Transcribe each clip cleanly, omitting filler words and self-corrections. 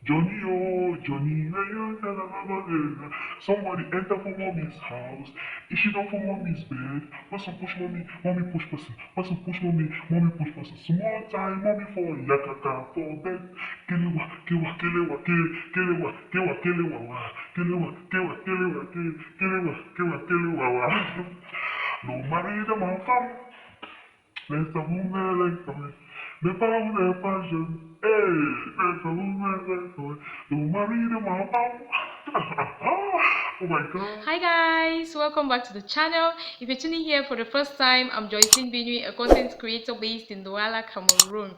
Johnny, oh, Johnny, somebody enter for mommy's house. If she don't for mommy's bed, person push mommy, mommy push person push mommy, mommy push person. Small time, mommy for yakaka for bed. Kelewa, kewa, kelewa, kelewa, kewa, kelewa, wa, kelewa, kewa, kelewa, kelewa, kewa, kelewa, wa. No marry the man fam, laisse ta woman like famille. Mais pas où n'est pas jeune. Hey, laisse ta woman like famille. No marry the man fam. Oh my god. Hi guys, welcome back to the channel. If you're tuning here for the first time, I'm Jocelyn, Binwi, a content creator based in Douala, Cameroon.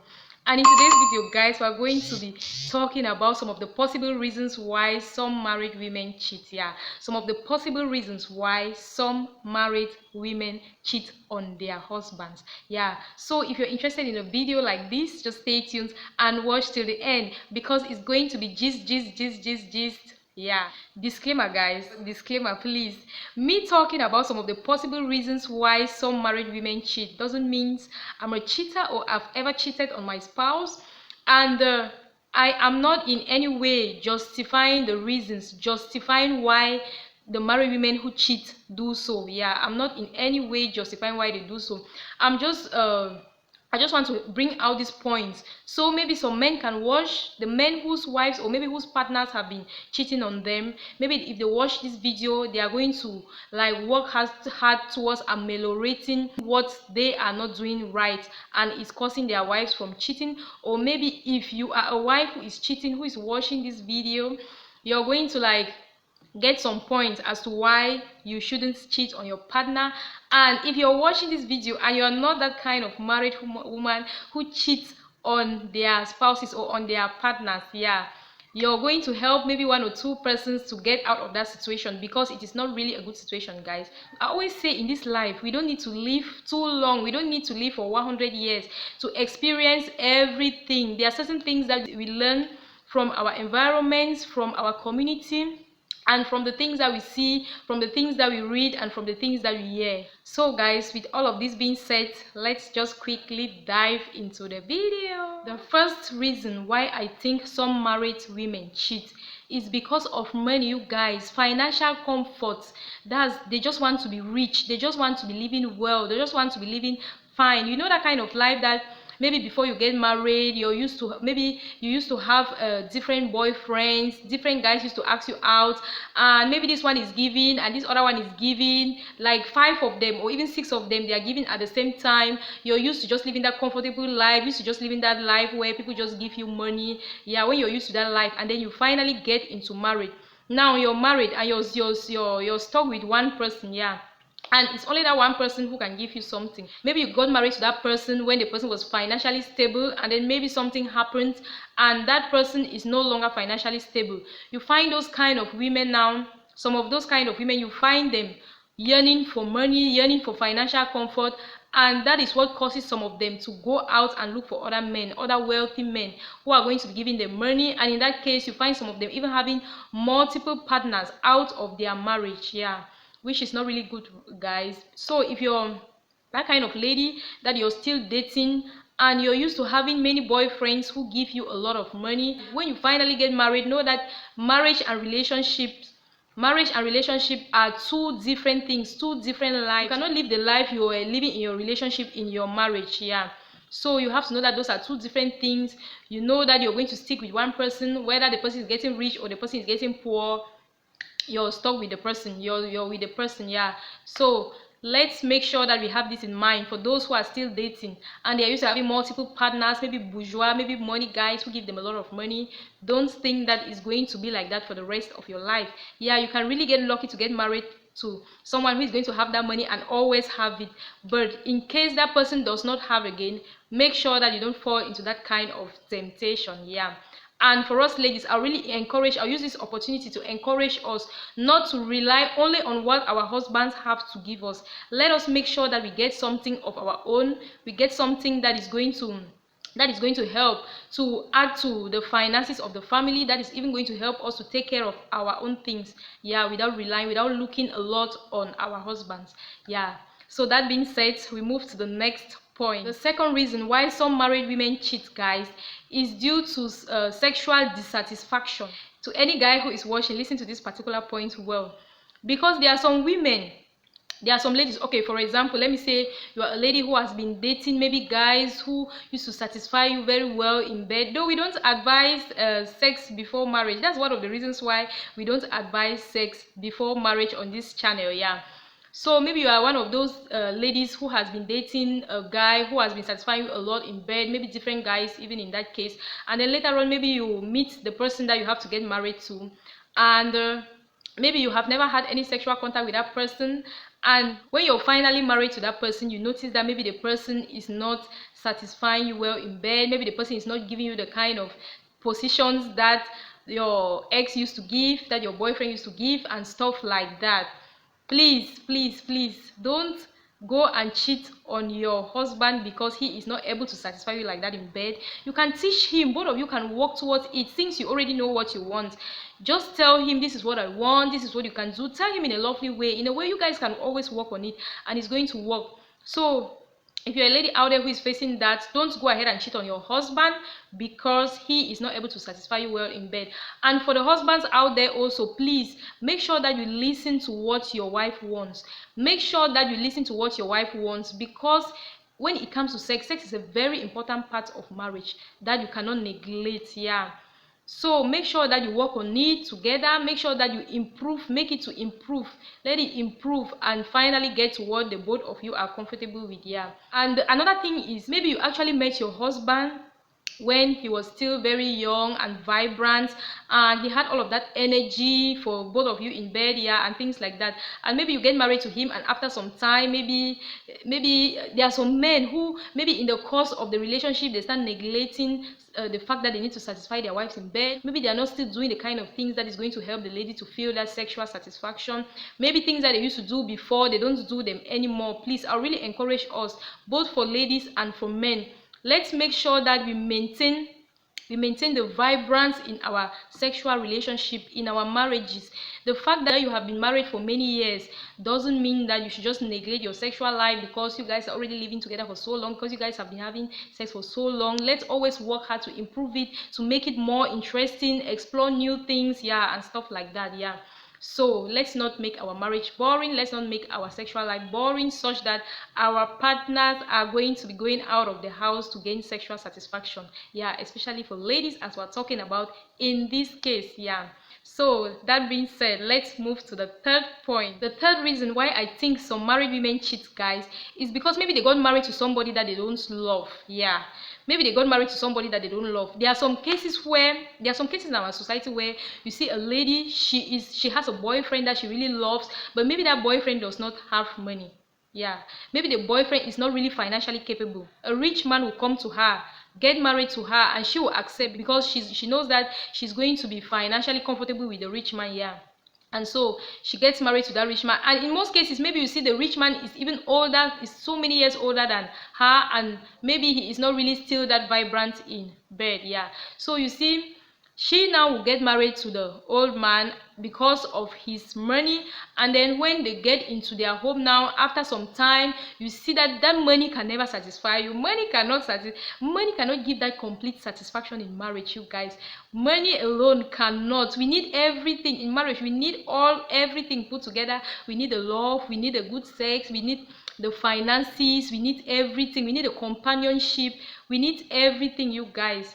And in today's video, guys, we're going to be talking about some of the possible reasons why some married women cheat. Yeah, some of the possible reasons why some married women cheat on their husbands. Yeah, so if you're interested in a video like this, just stay tuned and watch till the end because it's going to be gist. Yeah, disclaimer, guys, disclaimer, please. Me talking about some of the possible reasons why some married women cheat doesn't mean I'm a cheater or I've ever cheated on my spouse, and I am not in any way justifying the reasons, justifying why the married women who cheat do so. Yeah, I'm not in any way justifying why they do so. I'm just I just want to bring out these points so maybe some men can watch, the men whose wives or maybe whose partners have been cheating on them. Maybe if they watch this video, they are going to like work hard towards ameliorating what they are not doing right and is causing their wives from cheating. Or maybe if you are a wife who is cheating, who is watching this video, you're going to like get some points as to why you shouldn't cheat on your partner. And if you're watching this video and you're not that kind of married woman who cheats on their spouses or on their partners, yeah, you're going to help maybe one or two persons to get out of that situation, because it is not really a good situation, guys. I always say in this life we don't need to live too long, we don't need to live for 100 years to experience everything. There are certain things that we learn from our environments, from our community, and from the things that we see, from the things that we read, and from the things that we hear. So guys, with all of this being said, let's just quickly dive into the video. The first reason why I think some married women cheat is because of money, you guys. Financial comfort. That's, they just want to be rich, they just want to be living well, they just want to be living fine. You know, that kind of life that maybe before you get married, you're used to, maybe you used to have different boyfriends, different guys used to ask you out, and maybe this one is giving and this other one is giving, like five of them or even six of them, they are giving at the same time. You're used to just living that comfortable life, used to just living that life where people just give you money. Yeah, when you're used to that life and then you finally get into marriage, now you're married and you're stuck with one person. Yeah, and it's only that one person who can give you something. Maybe you got married to that person when the person was financially stable, and then maybe something happened and that person is no longer financially stable. You find those kind of women now, some of those kind of women, you find them yearning for money, yearning for financial comfort, and that is what causes some of them to go out and look for other men, other wealthy men who are going to be giving them money. And in that case, you find some of them even having multiple partners out of their marriage. Yeah, which is not really good, guys. So if you're that kind of lady that you're still dating and you're used to having many boyfriends who give you a lot of money, when you finally get married, know that marriage and relationship are two different things, two different lives. You cannot live the life you are living in your relationship in your marriage. Yeah, so you have to know that those are two different things. You know that you're going to stick with one person, whether the person is getting rich or the person is getting poor, you're stuck with the person, you're with the person. Yeah, so let's make sure that we have this in mind for those who are still dating and they're used to having multiple partners, maybe bourgeois, maybe money guys who give them a lot of money. Don't think that it's going to be like that for the rest of your life. Yeah, you can really get lucky to get married to someone who is going to have that money and always have it, but in case that person does not have again, make sure that you don't fall into that kind of temptation. Yeah, and for us ladies, I'll use this opportunity to encourage us not to rely only on what our husbands have to give us. Let us make sure that we get something of our own, we get something that is going to help to add to the finances of the family, that is even going to help us to take care of our own things. Yeah, without looking a lot on our husbands. Yeah, so that being said, we move to the next point. The second reason why some married women cheat, guys, is due to sexual dissatisfaction. To any guy who is watching, listen to this particular point well, because there are some women, there are some ladies, okay, for example, let me say you are a lady who has been dating maybe guys who used to satisfy you very well in bed, though we don't advise sex before marriage. That's one of the reasons why we don't advise sex before marriage on this channel. Yeah, so maybe you are one of those ladies who has been dating a guy who has been satisfying you a lot in bed, maybe different guys even in that case, and then later on maybe you meet the person that you have to get married to, and maybe you have never had any sexual contact with that person, and when you're finally married to that person, you notice that maybe the person is not satisfying you well in bed, maybe the person is not giving you the kind of positions that your ex used to give, that your boyfriend used to give, and stuff like that. Please, please, please don't go and cheat on your husband because he is not able to satisfy you like that in bed. You can teach him, both of you can work towards it. Since you already know what you want, just tell him, this is what I want, this is what you can do. Tell him in a lovely way, in a way you guys can always work on it, and it's going to work. So if you're a lady out there who is facing that, don't go ahead and cheat on your husband because he is not able to satisfy you well in bed. And for the husbands out there also, please make sure that you listen to what your wife wants. Make sure that you listen to what your wife wants, because when it comes to sex, sex is a very important part of marriage that you cannot neglect. Yeah, so make sure that you work on it together. Make sure that you improve, make it to improve, let it improve, and finally get to what the both of you are comfortable with. Yeah, and another thing is, maybe you actually met your husband when he was still very young and vibrant, and he had all of that energy for both of you in bed, yeah, and things like that. And maybe you get married to him, and after some time, maybe there are some men who maybe in the course of the relationship they start neglecting the fact that they need to satisfy their wives in bed. Maybe they are not still doing the kind of things that is going to help the lady to feel that sexual satisfaction. Maybe things that they used to do before, they don't do them anymore. Please, I really encourage us, both for ladies and for men, let's make sure that we maintain the vibrance in our sexual relationship, in our marriages. The fact that you have been married for many years doesn't mean that you should just neglect your sexual life because you guys are already living together for so long, because you guys have been having sex for so long. Let's always work hard to improve it, to make it more interesting, explore new things, yeah, and stuff like that. Yeah, so let's not make our marriage boring. Let's not make our sexual life boring such that our partners are going to be going out of the house to gain sexual satisfaction. Yeah, especially for ladies, as we're talking about in this case. Yeah, so that being said, let's move to the third point. The third reason why I think some married women cheat, guys, is because maybe they got married to somebody that they don't love. Yeah, maybe they got married to somebody that they don't love. There are some cases in our society where you see a lady, she has a boyfriend that she really loves, but maybe that boyfriend does not have money. Yeah, maybe the boyfriend is not really financially capable. A rich man will come to her, get married to her, and she will accept because she knows that she's going to be financially comfortable with the rich man. Yeah, and so she gets married to that rich man, and in most cases maybe you see the rich man is even older, is so many years older than her, and maybe he is not really still that vibrant in bed. Yeah, so you see, she now will get married to the old man because of his money, and then when they get into their home now, after some time, you see that that money can never satisfy you. Money cannot give that complete satisfaction in marriage, you guys. Money alone cannot. We need everything in marriage. We need everything put together. We need the love, we need the good sex, we need the finances, we need everything, we need the companionship, we need everything, you guys.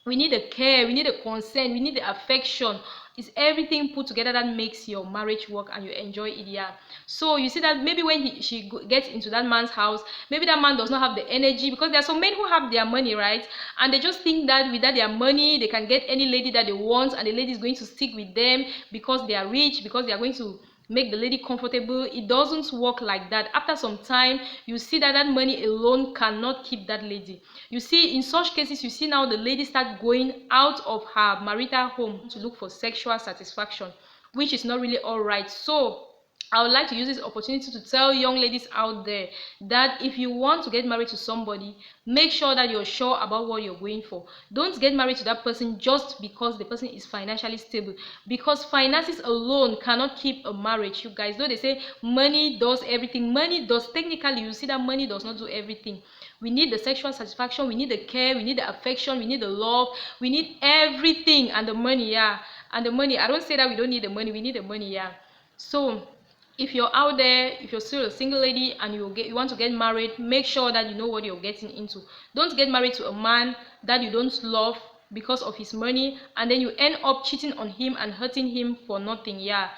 We need the care, we need the consent, we need the affection. It's everything put together that makes your marriage work and you enjoy it. Yeah, so you see that maybe when she gets into that man's house, maybe that man does not have the energy, because there are some men who have their money, right, and they just think that with that their money they can get any lady that they want, and the lady is going to stick with them because they are rich, because they are going to make the lady comfortable. It doesn't work like that. After some time, you see that that money alone cannot keep that lady. You see, in such cases, you see now the lady start going out of her marital home to look for sexual satisfaction, which is not really all right. So I would like to use this opportunity to tell young ladies out there that if you want to get married to somebody, make sure that you're sure about what you're going for. Don't get married to that person just because the person is financially stable, because finances alone cannot keep a marriage, you guys. Though they say money does everything, money does, technically you see that money does not do everything. We need the sexual satisfaction, we need the care, we need the affection, we need the love, we need everything, and the money, yeah. And the money, I don't say that we don't need the money, we need the money, yeah. So if you're out there, if you're still a single lady and you want to get married, make sure that you know what you're getting into. Don't get married to a man that you don't love because of his money, and then you end up cheating on him and hurting him for nothing, yeah.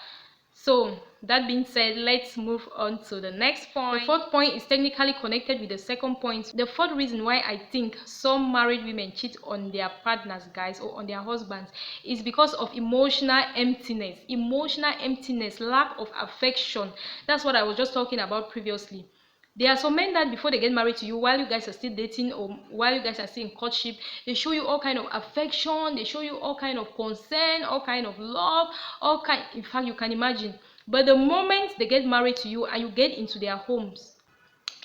So that being said, let's move on to the next point. The fourth point is technically connected with the second point. The fourth reason why I think some married women cheat on their partners, guys, or on their husbands, is because of emotional emptiness. Emotional emptiness, lack of affection. That's what I was just talking about previously. There are some men that before they get married to you, while you guys are still dating or while you guys are still in courtship, they show you all kind of affection, they show you all kind of concern, all kind of love, in fact, you can imagine. But the moment they get married to you and you get into their homes,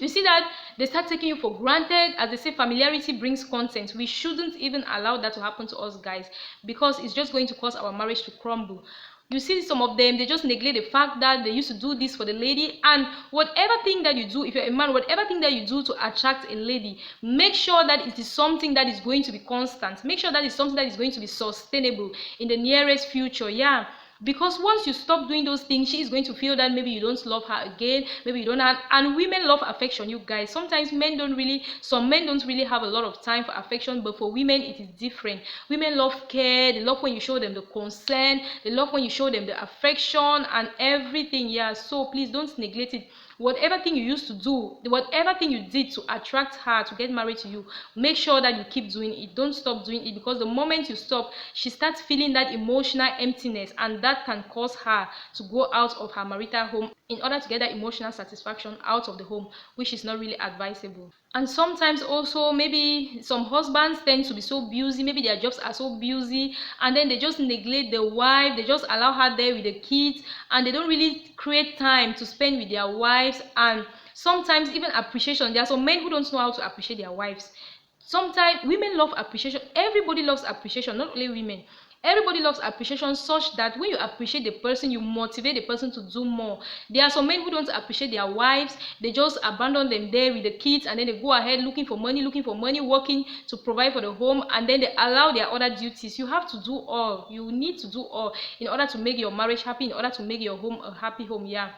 you see that they start taking you for granted. As they say, familiarity brings content. We shouldn't even allow that to happen to us, guys, because it's just going to cause our marriage to crumble. You see some of them, they just neglect the fact that they used to do this for the lady, and whatever thing that you do, if you're a man, whatever thing that you do to attract a lady, make sure that it is something that is going to be constant. Make sure that it's something that is going to be sustainable in the nearest future, yeah. Because once you stop doing those things, she is going to feel that maybe you don't love her again, maybe you don't have. And women love affection, you guys. Sometimes some men don't really have a lot of time for affection, but for women it is different. Women love care, they love when you show them the concern, they love when you show them the affection and everything, yeah. So please don't neglect it. Whatever thing you used to do, whatever thing you did to attract her to get married to you, make sure that you keep doing it. Don't stop doing it, because the moment you stop, she starts feeling that emotional emptiness, and that can cause her to go out of her marital home in order to get that emotional satisfaction out of the home, which is not really advisable. And sometimes also, maybe some husbands tend to be so busy, maybe their jobs are so busy, and then they just neglect the wife, they just allow her there with the kids, and they don't really create time to spend with their wives. And sometimes even appreciation, there are some men who don't know how to appreciate their wives. Sometimes women love appreciation, everybody loves appreciation, not only women. Everybody loves appreciation, such that when you appreciate the person, you motivate the person to do more. There are some men who don't appreciate their wives, they just abandon them there with the kids, and then they go ahead looking for money, working to provide for the home, and then they allow their other duties. You have to do all, you need to do all in order to make your marriage happy, in order to make your home a happy home, yeah.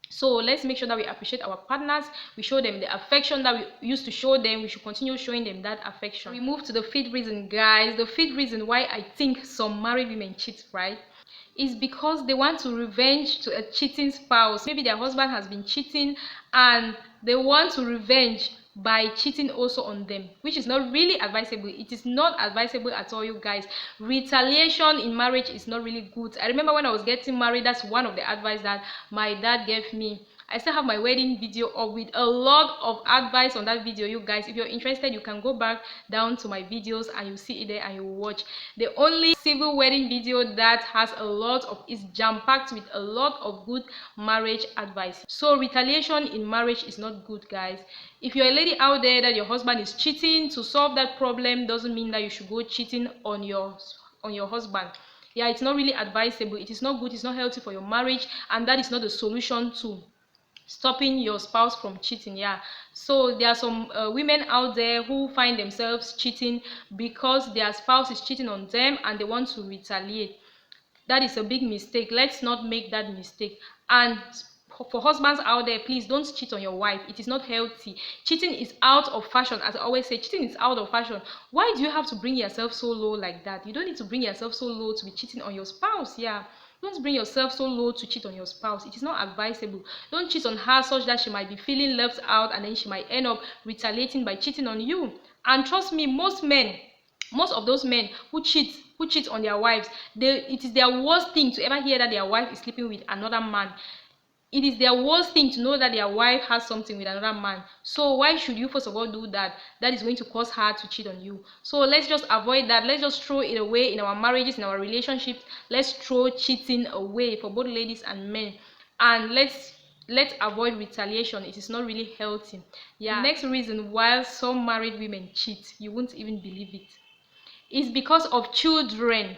So let's make sure that we appreciate our partners, we show them the affection that we used to show them, we should continue showing them that affection. We move to the fifth reason, guys. The fifth reason why I think some married women cheat, right, is because they want to revenge to a cheating spouse. Maybe their husband has been cheating and they want to revenge by cheating also on them, which is not really advisable. It is not advisable at all, you guys. Retaliation in marriage is not really good. I remember when I was getting married, that's one of the advice that my dad gave me. I still have my wedding video up with a lot of advice on that video, you guys. If you're interested, you can go back down to my videos and you see it there and you watch. The only civil wedding video that has a lot of, is jam-packed with a lot of good marriage advice. So retaliation in marriage is not good, guys. If you're a lady out there that your husband is cheating, to solve that problem doesn't mean that you should go cheating on your husband. Yeah, it's not really advisable. It is not good, it's not healthy for your marriage, and that is not the solution to stopping your spouse from cheating, yeah. So there are some women out there who find themselves cheating because their spouse is cheating on them and they want to retaliate. That is a big mistake. Let's not make that mistake. And for husbands out there, please don't cheat on your wife. It is not healthy. Cheating is out of fashion. As I always say, cheating is out of fashion. Why do you have to bring yourself so low like that? You don't need to bring yourself so low to be cheating on your spouse, yeah. Don't bring yourself so low to cheat on your spouse. It is not advisable. Don't cheat on her such that she might be feeling left out, and then she might end up retaliating by cheating on you. And trust me, most of those men who cheat on their wives, it is their worst thing to ever hear that their wife is sleeping with another man. It is their worst thing to know that their wife has something with another man. So why should you first of all do that? That is going to cause her to cheat on you. So let's just avoid that. Let's just throw it away in our marriages, in our relationships. Let's throw cheating away for both ladies and men. And let's avoid retaliation. It is not really healthy. Yeah. Next reason why some married women cheat, you won't even believe it, is because of children.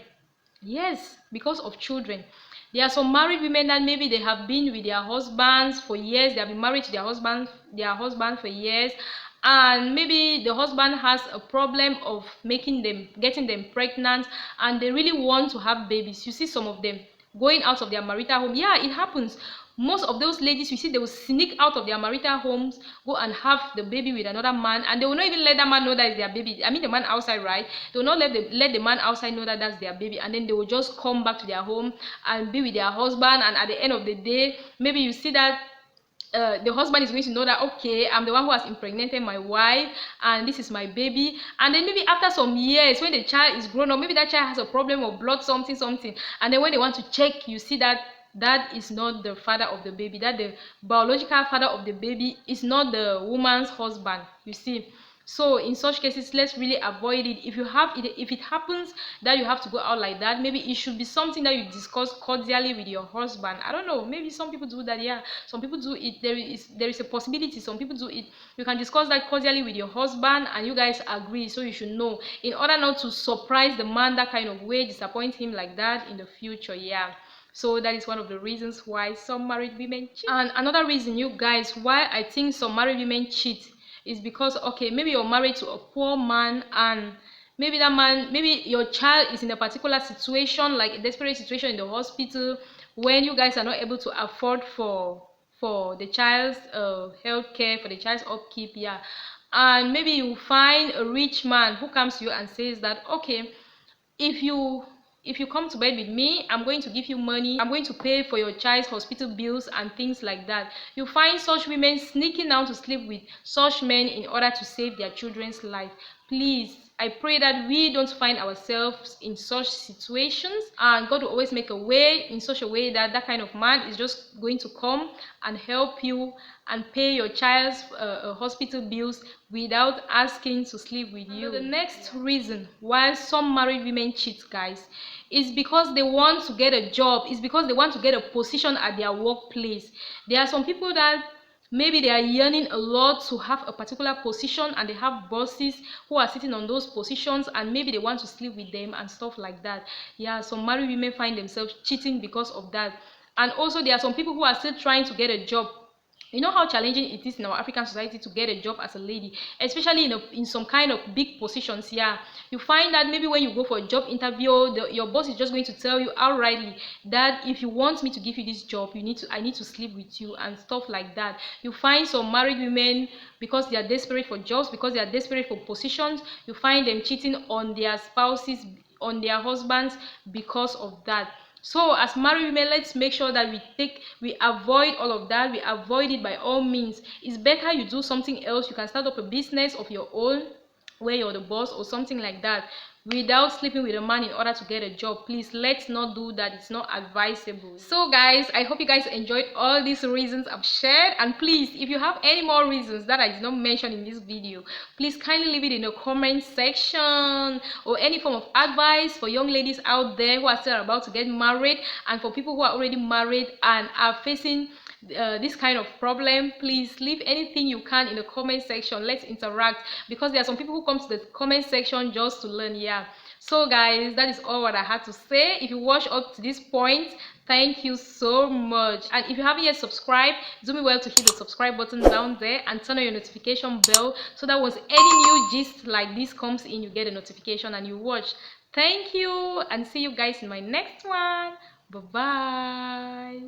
Yes, because of children. There are some married women that maybe they have been with their husbands for years. They have been married to their husband for years, and maybe the husband has a problem of getting them pregnant, and they really want to have babies. You see some of them going out of their marital home. Yeah, it happens. Most of those ladies, you see, they will sneak out of their marital homes, go and have the baby with another man, and they will not even let that man know that is their baby. I mean, the man outside, right? They will not let the man outside know that that's their baby, and then they will just come back to their home and be with their husband. And at the end of the day, maybe you see that the husband is going to know that, okay, I'm the one who has impregnated my wife, and this is my baby. And then maybe after some years, when the child is grown up, maybe that child has a problem of blood something, and then when they want to check, you see that that is not the father of the baby, that the biological father of the baby is not the woman's husband, you see. So in such cases, let's really avoid it. If it happens that you have to go out like that, maybe it should be something that you discuss cordially with your husband. I don't know, maybe some people do that. Yeah, some people do it. There is a possibility some people do it. You can discuss that cordially with your husband, and you guys agree. So you should know, in order not to surprise the man that kind of way, disappoint him like that in the future. Yeah. So that is one of the reasons why some married women cheat. And another reason, you guys, why I think some married women cheat is because, okay, maybe you're married to a poor man, and maybe that man, maybe your child is in a particular situation, like a desperate situation in the hospital, when you guys are not able to afford for the child's health care, for the child's upkeep. Yeah. And maybe you find a rich man who comes to you and says that, okay, if you come to bed with me, I'm going to give you money, I'm going to pay for your child's hospital bills and things like that. You find such women sneaking out to sleep with such men in order to save their children's life. Please, I pray that we don't find ourselves in such situations, and God will always make a way, in such a way that that kind of man is just going to come and help you and pay your child's hospital bills without asking to sleep with you. The next reason why some married women cheat, guys, is because they want to get a job. It's because they want to get a position at their workplace. There are some people that maybe they are yearning a lot to have a particular position, and they have bosses who are sitting on those positions, and maybe they want to sleep with them and stuff like that. Yeah, some married women find themselves cheating because of that. And also, there are some people who are still trying to get a job. You know how challenging it is in our African society to get a job as a lady, especially in some kind of big positions. Yeah, you find that maybe when you go for a job interview, your boss is just going to tell you outrightly that if you want me to give you this job, I need to sleep with you and stuff like that. You find some married women, because they are desperate for jobs, because they are desperate for positions, you find them cheating on their spouses, on their husbands, because of that. So as married women, let's make sure that we avoid all of that. We avoid it by all means. It's better you do something else. You can start up a business of your own where you're the boss or something like that, without sleeping with a man in order to get a job. Please, let's not do that. It's not advisable. So guys, I hope you guys enjoyed all these reasons I've shared, and please, if you have any more reasons that I did not mention in this video, please kindly leave it in the comment section, or any form of advice for young ladies out there who are still about to get married, and for people who are already married and are facing this kind of problem. Please leave anything you can in the comment section. Let's interact, because there are some people who come to the comment section just to learn. Yeah. So guys, that is all what I had to say. If you watched up to this point, thank you so much. And if you haven't yet subscribed, do me well to hit the subscribe button down there and turn on your notification bell, so that once any new gist like this comes in, you get a notification and you watch. Thank you, and see you guys in my next one. Bye bye.